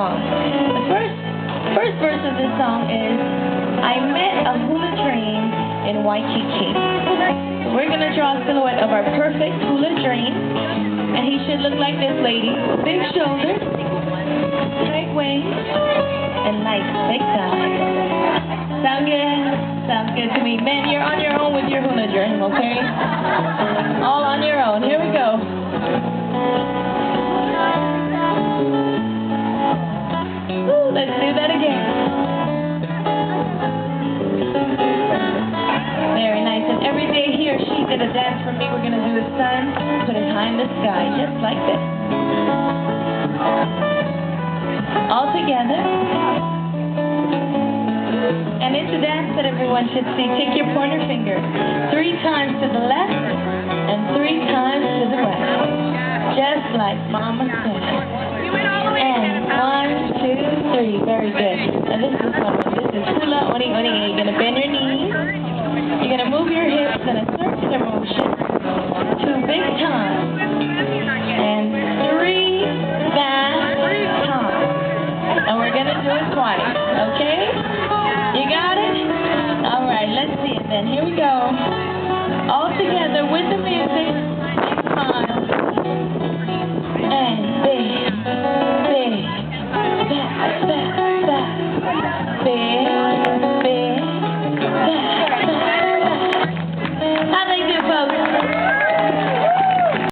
song. The first verse of this song is, I met a hula dream in Waikiki. So we're going to draw a silhouette of our perfect hula dream. And he should look like this, lady. Big shoulders, tight waist, and nice thick thighs. Sound good? Sounds good to me. Men, you're on your own with your hula dream, okay? All on your own. Here we go. Ooh, let's do that again. Very nice. And every day he or she did a dance for me. We're going to do the sun, put it high in the sky, just like this. All together. And it's a dance that everyone should see. Take your pointer finger 3 times to the left and 3 times to the right. Just like Mama said. And 1, 2, 3. Very good. And this is fun. This is hula oni oni. You're going to bend your knees.